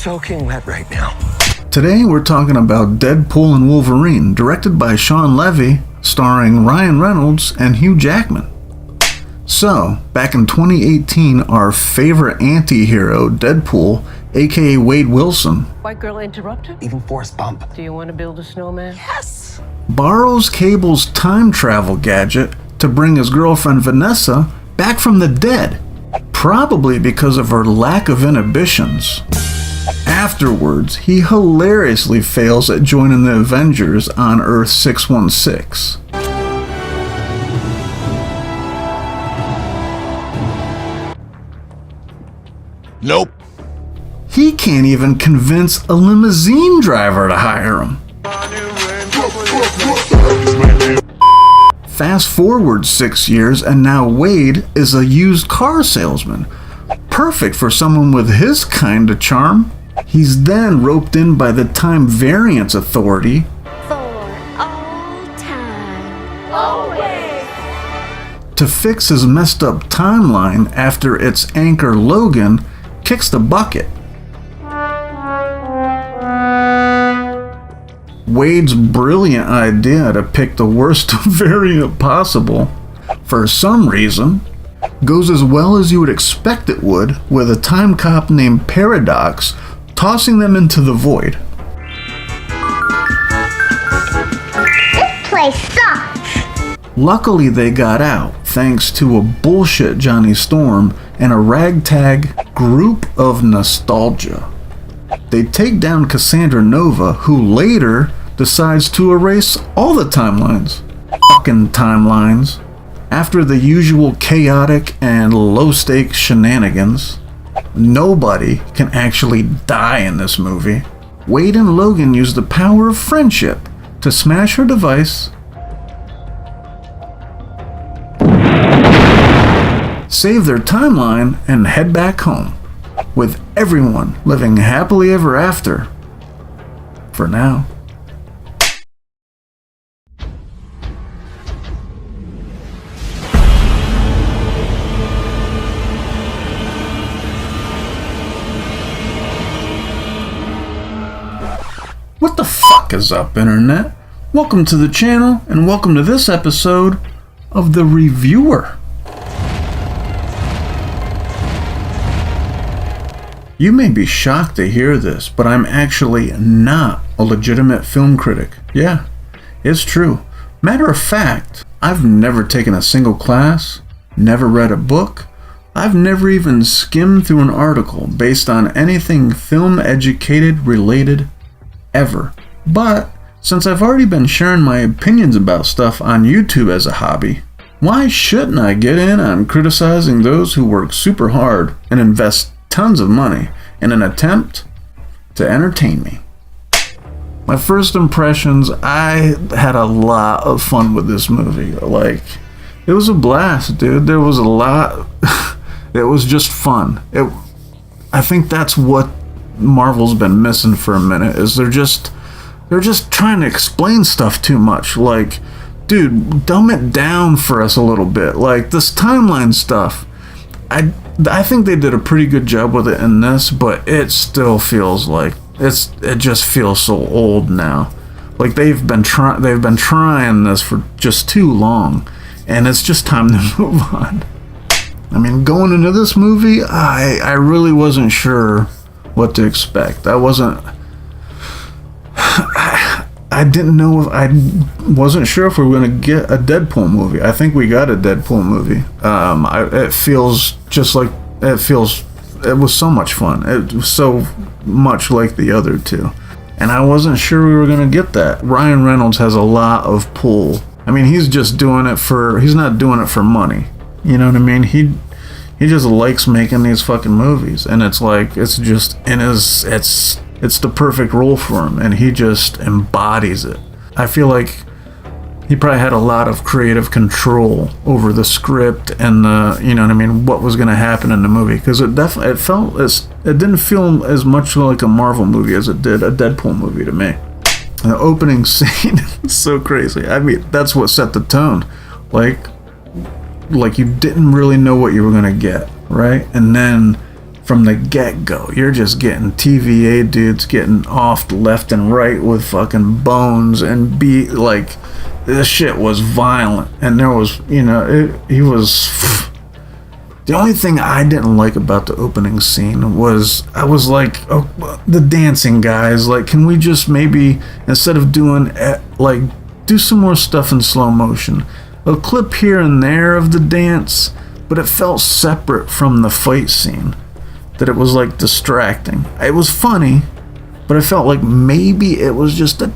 soaking wet right now. Today we're talking about Deadpool and Wolverine, directed by Sean Levy, starring Ryan Reynolds and Hugh Jackman. So, back in 2018, our favorite anti-hero, Deadpool, aka Wade Wilson, White girl interrupter? Even force bump. Do you want to build a snowman? Yes! borrows Cable's time travel gadget to bring his girlfriend Vanessa back from the dead, probably because of her lack of inhibitions. Afterwards, he hilariously fails at joining the Avengers on Earth 616. Nope. He can't even convince a limousine driver to hire him. Fast forward 6 years, and now Wade is a used car salesman. Perfect for someone with his kind of charm. He's then roped in by the Time Variance Authority For all time. Always. to fix his messed up timeline after its anchor Logan kicks the bucket. Wade's brilliant idea to pick the worst variant possible, for some reason, goes as well as you would expect it would, with a time cop named Paradox tossing them into the void. This place sucks. Luckily they got out, thanks to a bullshit Johnny Storm and a ragtag group of nostalgia. They take down Cassandra Nova, who later decides to erase all the timelines. Fucking timelines. After the usual chaotic and low-stakes shenanigans, nobody can actually die in this movie. Wade and Logan use the power of friendship to smash her device, save their timeline, and head back home, with everyone living happily ever after. For now. What the fuck is up, Internet? Welcome to the channel, and welcome to this episode of The Reviewer. You may be shocked to hear this, but I'm actually not a legitimate film critic. Yeah, it's true. Matter of fact, I've never taken a single class, never read a book, I've never even skimmed through an article based on anything film-educated related ever. But since I've already been sharing my opinions about stuff on YouTube as a hobby, why shouldn't I get in on criticizing those who work super hard and invest tons of money in an attempt to entertain me? My first impressions, I had a lot of fun with this movie. Like, it was a blast, dude. There was a lot. It was just fun. I think that's what Marvel's been missing for a minute, is they're just trying to explain stuff too much. Like, dude, dumb it down for us a little bit. Like, this timeline stuff, I think they did a pretty good job with it in this, but it still feels like it just feels so old now. Like, they've been trying this for just too long, and it's just time to move on. I mean, going into this movie, I really wasn't sure what to expect. I didn't know if I wasn't sure if we were going to get a Deadpool movie. I think we got a Deadpool movie. It feels just like it was so much fun. It was so much like the other two, and I wasn't sure we were going to get that. Ryan Reynolds has a lot of pull. I mean, he's not doing it for money. You know what I mean? He just likes making these fucking movies, and it's like, it's the perfect role for him, and he just embodies it. I feel like he probably had a lot of creative control over the script and the, you know what I mean, what was going to happen in the movie, because it didn't feel as much like a Marvel movie as it did a Deadpool movie to me. The opening scene is so crazy. I mean, that's what set the tone. Like you didn't really know what you were going to get, right? And then from the get-go. You're just getting TVA dudes getting off left and right with fucking bones and this shit was violent. And there was, he was... The only thing I didn't like about the opening scene was, I was like, oh, the dancing guys, like, can we just maybe, instead of doing, do some more stuff in slow motion? A clip here and there of the dance, but it felt separate from the fight scene. That it was, like, distracting. It was funny, but I felt like maybe it was just a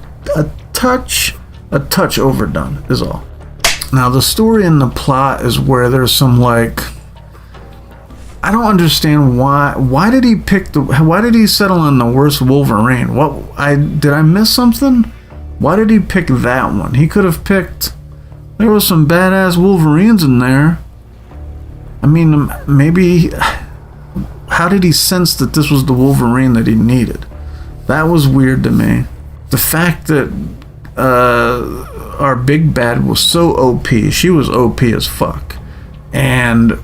touch overdone, is all. Now, the story and the plot is where there's some, like... I don't understand why did he settle on the worst Wolverine? Did I miss something? Why did he pick that one? He could have picked, there was some badass Wolverines in there. I mean, maybe, how did he sense that this was the Wolverine that he needed? That was weird to me. The fact that our big bad was so OP, she was OP as fuck. And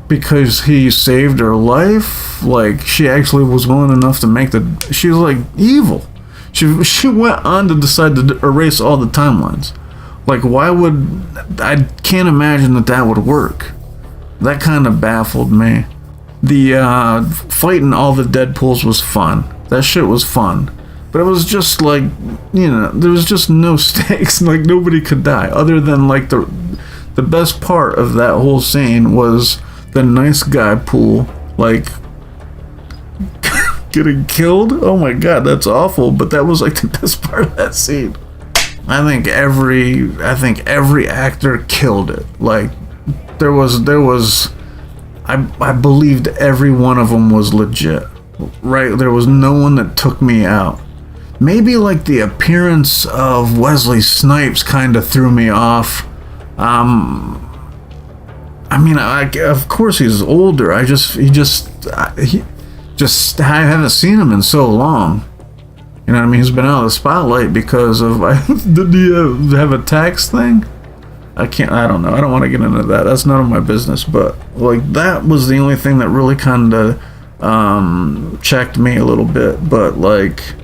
because he saved her life, like, she actually was willing enough to she was like evil. She went on to decide to erase all the timelines. Like, I can't imagine that would work. That kind of baffled me. The fighting all the Deadpools was fun. That shit was fun. But it was just like, there was just no stakes. Like, nobody could die. Other than, like, the best part of that whole scene was the nice guy pool, like, getting killed. Oh my god, that's awful. But that was, like, the best part of that scene. I think every actor killed it. Like, there was I believed every one of them was legit. Right? There was no one that took me out. Maybe, like, the appearance of Wesley Snipes kind of threw me off. I mean, of course he's older. I haven't seen him in so long. You know what I mean? He's been out of the spotlight because of, did he have a tax thing? I don't know. I don't want to get into that. That's none of my business. But, like, that was the only thing that really kind of checked me a little bit. But, like,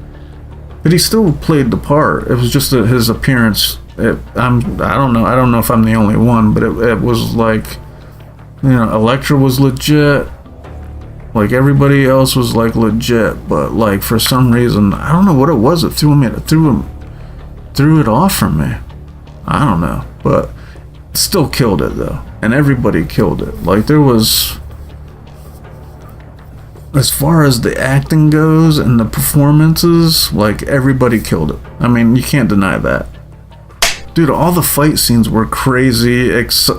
but he still played the part. It was just his appearance. I don't know if I'm the only one, but it was like, Elektra was legit. Like, everybody else was, like, legit, but, like, for some reason, I don't know what it was that threw it off from me. I don't know, but still killed it, though. And everybody killed it. Like, there was, as far as the acting goes and the performances, like, everybody killed it. I mean, you can't deny that. Dude, all the fight scenes were crazy.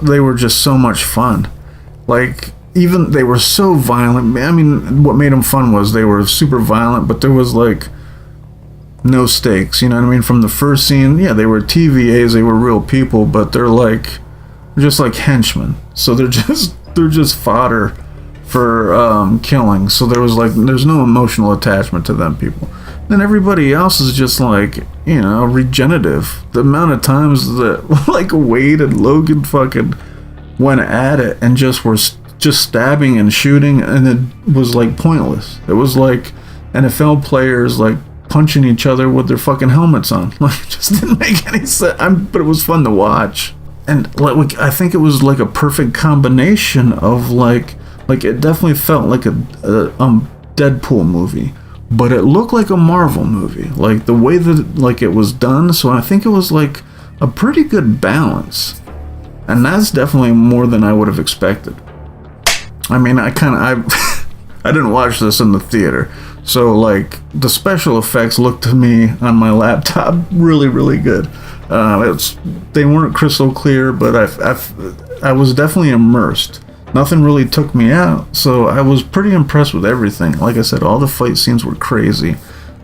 They were just so much fun. Like, even they were so violent. I mean, what made them fun was they were super violent, but there was, like, no stakes. You know what I mean? From the first scene, yeah, they were TVAs, they were real people, but they're just like henchmen. So they're just fodder for killing. So there's no emotional attachment to them people. Then everybody else is just like, regenerative. The amount of times that, like, Wade and Logan fucking went at it and just were just stabbing and shooting, and it was, like, pointless. It was like NFL players, like, punching each other with their fucking helmets on. Like, it just didn't make any sense. But it was fun to watch. And, like, I think it was, like, a perfect combination of, like it definitely felt like a Deadpool movie, but it looked like a Marvel movie. Like, the way that, like, it was done. So I think it was, like, a pretty good balance. And that's definitely more than I would have expected. I mean, I didn't watch this in the theater, so, like, the special effects looked to me on my laptop really, really good. They weren't crystal clear, but I was definitely immersed. Nothing really took me out, so I was pretty impressed with everything. Like I said, all the fight scenes were crazy.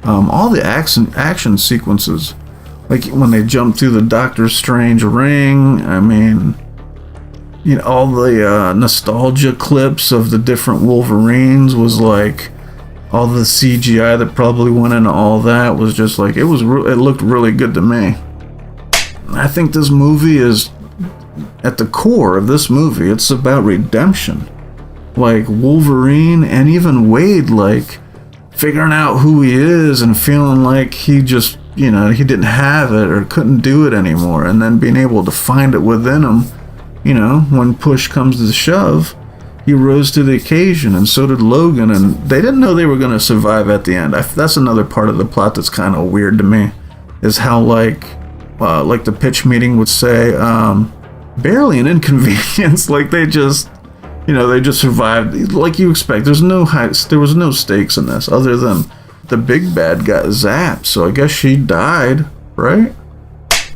All the action sequences, like when they jumped through the Doctor Strange ring. I mean, all the nostalgia clips of the different Wolverines was like, all the CGI that probably went into all that was just like, it looked really good to me. I think this movie is, at the core of this movie, it's about redemption. like Wolverine and even Wade, like figuring out who he is and feeling like he just, you know, he didn't have it or couldn't do it anymore, and then being able to find it within him, you know, when push comes to shove, he rose to the occasion, and so did Logan, and they didn't know they were going to survive at the end. That's another part of the plot that's kind of weird to me, is how like the pitch meeting would say, barely an inconvenience, like they just, you know, they just survived like you expect. There was no stakes in this other than the big bad got zapped, so I guess she died, right?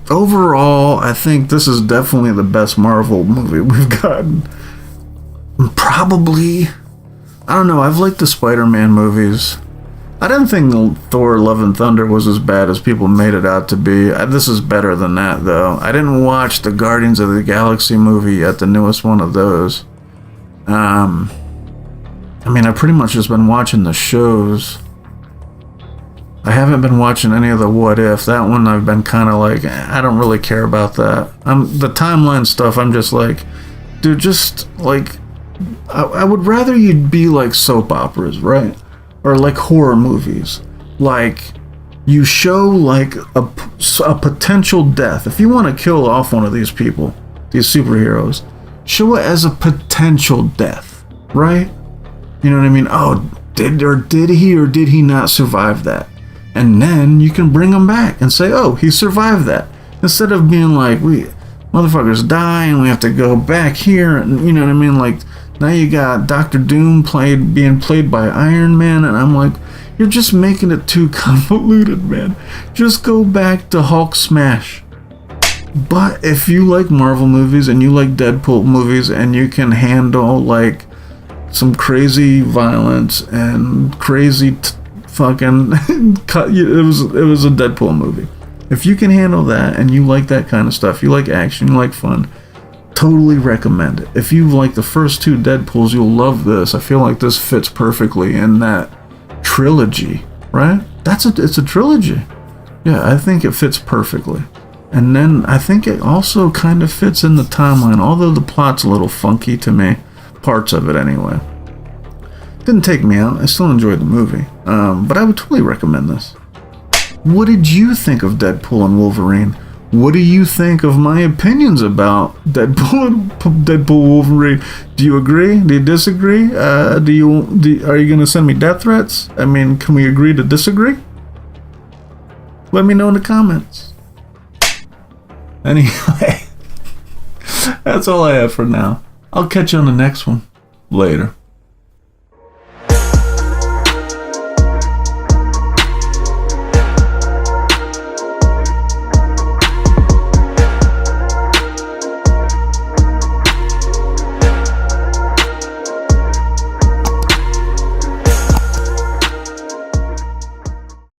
Overall, I think this is definitely the best Marvel movie we've gotten. Probably, I don't know, I've liked the Spider-Man movies. I didn't think Thor Love and Thunder was as bad as people made it out to be. This is better than that, though. I didn't watch the Guardians of the Galaxy movie yet, the newest one of those. I mean, I've pretty much just been watching the shows. I haven't been watching any of the What If. That one I've been kind of like, I don't really care about that. The timeline stuff, I'm just like, dude, just like, I would rather you'd be like soap operas, right? Or like horror movies. Like, you show like a potential death. If you want to kill off one of these people, these superheroes, show it as a potential death, right? You know what I mean? Oh, did he or did he not survive that? And then you can bring him back and say, oh, he survived that. Instead of being like, motherfuckers die and we have to go back here, and you know what I mean? Like, now you got Dr. Doom being played by Iron Man, and I'm like, you're just making it too convoluted, man. Just go back to Hulk smash. But if you like Marvel movies and you like Deadpool movies and you can handle like some crazy violence and crazy fucking it was a Deadpool movie. If you can handle that and you like that kind of stuff, you like action, you like fun, totally recommend it. If you like the first two Deadpools, you'll love this. I feel like this fits perfectly in that trilogy, right? It's a trilogy. Yeah, I think it fits perfectly. And then I think it also kind of fits in the timeline, although the plot's a little funky to me. Parts of it anyway. Didn't take me out. I still enjoyed the movie. But I would totally recommend this. What did you think of Deadpool and Wolverine? What do you think of my opinions about Deadpool Wolverine? Do you agree? Do you disagree? Are you going to send me death threats? I mean, can we agree to disagree? Let me know in the comments. Anyway, that's all I have for now. I'll catch you on the next one. Later.